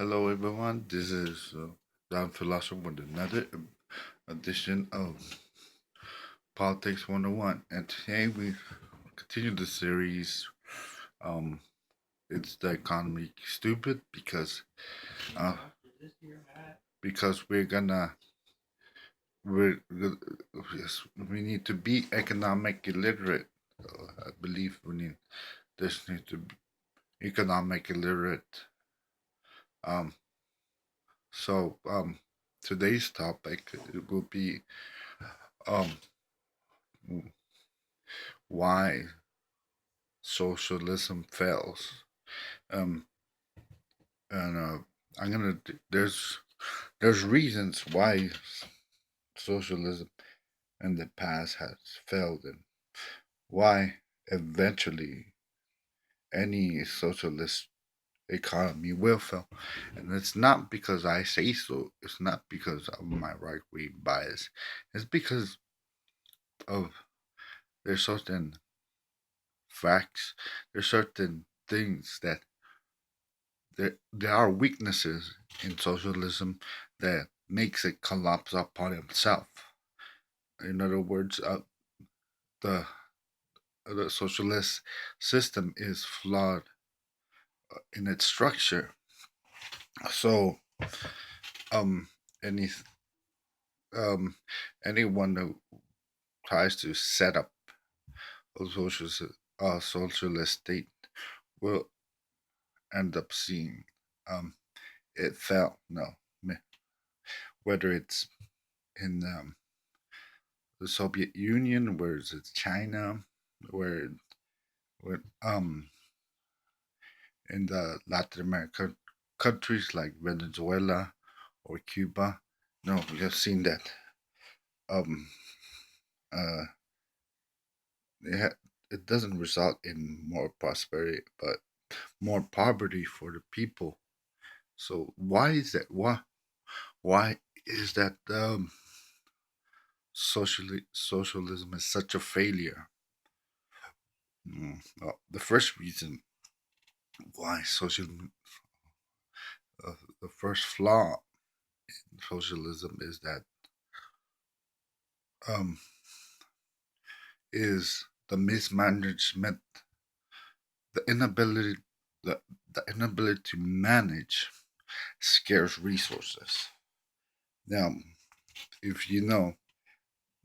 Hello, everyone. This is Don Philosopher with another edition of Politics 101. And today we continue the series. Um, it's the economy stupid uh, because we're yes, we need to be economic illiterate. I believe this need to be economic illiterate. Um, so today's topic will be um why socialism fails. Um, and I'm gonna there's reasons why socialism in the past has failed and why eventually any socialist economy will fail. And it's not because I say so. It's not because of my right wing bias. It's because of there's certain facts, there's certain things that there are weaknesses in socialism that makes it collapse upon itself. In other words, the the socialist system is flawed in its structure. So, um, any um, anyone who tries to set up a socialist state will end up seeing um, it fail. No, whether it's in the Soviet Union, where it's China, where in the Latin American countries like Venezuela or Cuba. No, we have seen that um uh it doesn't result in more prosperity, but more poverty for the people. So why is that? Why is that socialism is such a failure? Well, the first reason why the first flaw in socialism is that um, is the mismanagement, the inability, the, the inability to manage scarce resources. Now, if you know,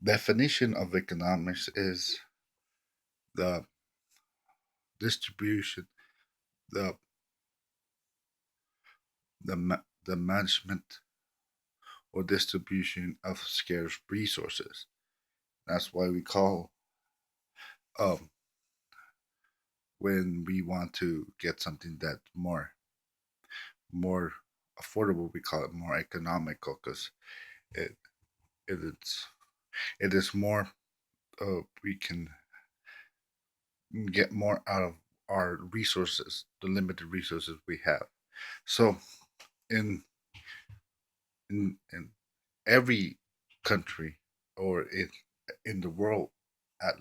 definition of economics is the distribution, the the management or distribution of scarce resources. That's why we call um when we want to get something that more affordable, we call it more economical because it it is it is more we can get more out of our resources, the limited resources we have. So in in every country or in the world at,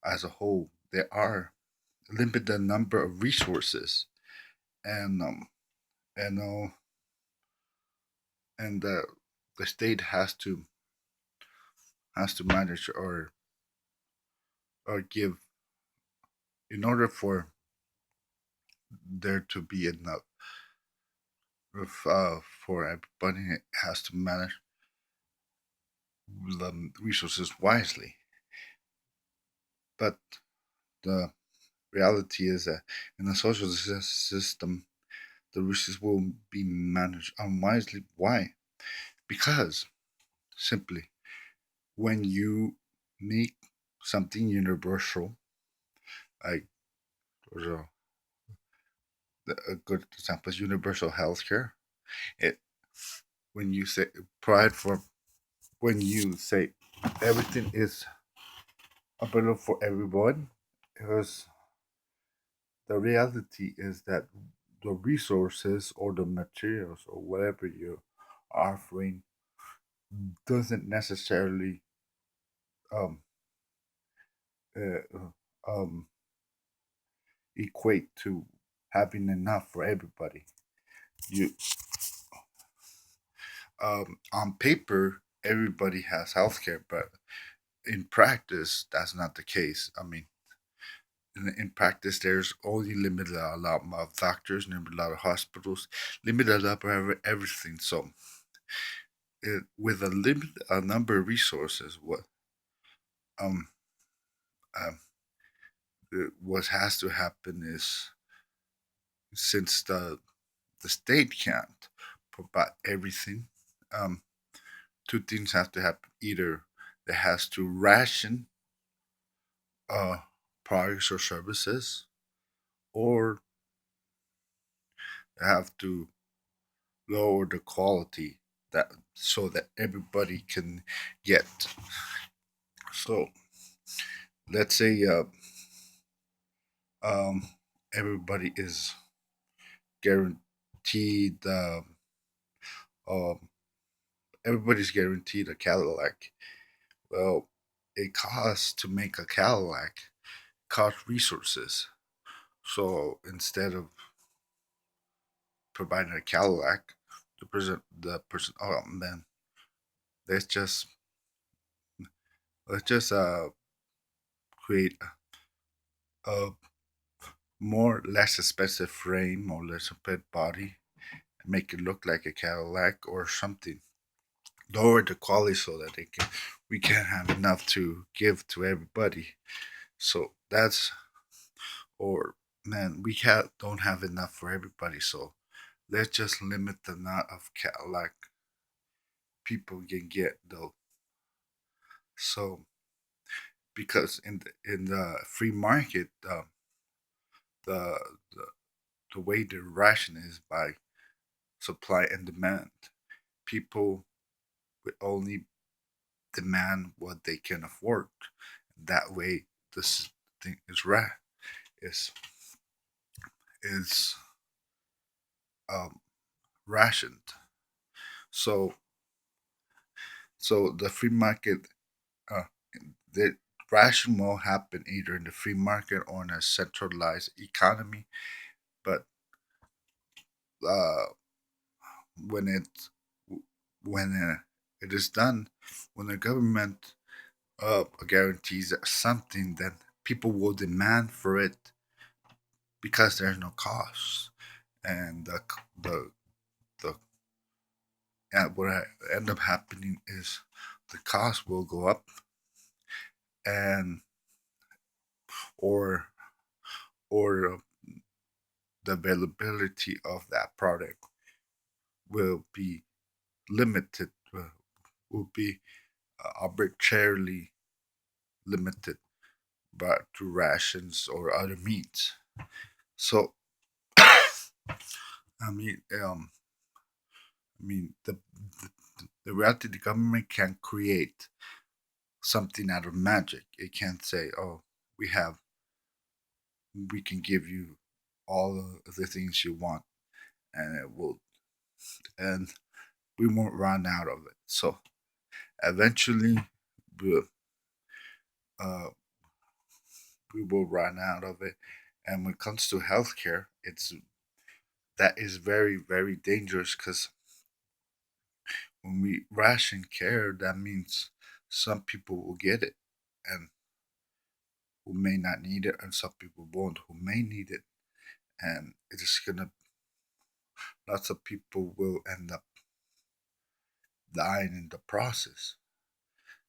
as a whole, there are limited number of resources, and and uh, and the state has to manage or give in order for there to be enough for everybody. It has to manage the resources wisely. But the reality is that in a social system, the resources will be managed unwisely. Why? Because simply when you make something universal, like there's a good example is universal healthcare. It when you say provide for when you say everything is available for everyone, because the reality is that the resources or the materials or whatever you're offering doesn't necessarily um, uh, um, equate to having enough for everybody. You On paper, everybody has healthcare, but in practice, that's not the case. I mean, in practice, there's only limited a lot of doctors, limited a lot of hospitals, limited up everything. So, with a limited a number of resources, um, um what has to happen is, since the state can't provide everything, um, two things have to happen. Either it has to ration uh, products or services, or they have to lower the quality that so that everybody can get. So let's say um, everybody is guaranteed um, everybody's guaranteed a Cadillac. Well, it costs to make a Cadillac cost resources. So instead of providing a Cadillac, the person, oh man, let's just let's just create a more less expensive frame or less expensive body and make it look like a Cadillac or something. Lower the quality so that we can have enough to give to everybody. So that's or man, don't have enough for everybody. So let's just limit the amount of Cadillac people can get though. So because in the free market, the the the way the ration is by supply and demand. People will only demand what they can afford. That way, this thing is is um, rationed. So the free market, uh, the ration will happen either in the free market or in a centralized economy. But uh, when it is done, when the government guarantees something, then people will demand for it because there's no cost, and the the and what end up happening is the cost will go up, and or or the availability of that product will be limited, will be arbitrarily limited, but through rations or other means. So I mean, the reality the government can create something out of magic. It can't say, "Oh, we have, we can give you all of the things you want, and it will, and we won't run out of it." So eventually, we, uh, we will run out of it. And when it comes to healthcare, that is very very dangerous because when we ration care, that means some people will get it, and who may not need it, and some people won't who may need it, and it is gonna lots of people will end up dying in the process.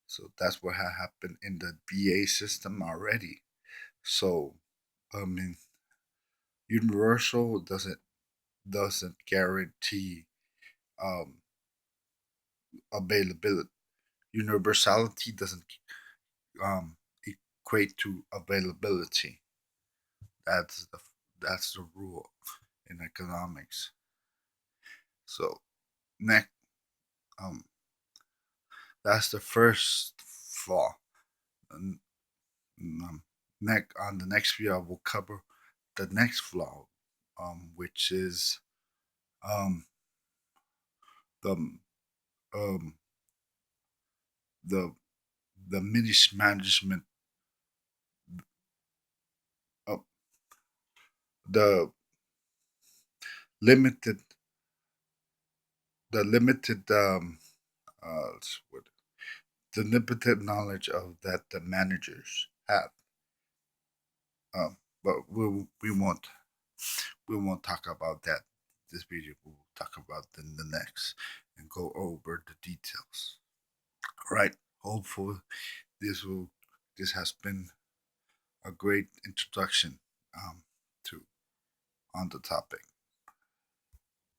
So that's what happened in the VA system already. So I mean, universal doesn't guarantee um, availability. Universality doesn't um, equate to availability. That's the rule in economics. So next, um, that's the first flaw. And, next on the next video, I will cover the next flaw, which is um, the um, the the mismanagement, of the limited. the limited what the limited knowledge of that the managers have. But we won't talk about that this video. We'll talk about in the next and go over the details. Right. Hopefully this will this has been a great introduction to on the topic.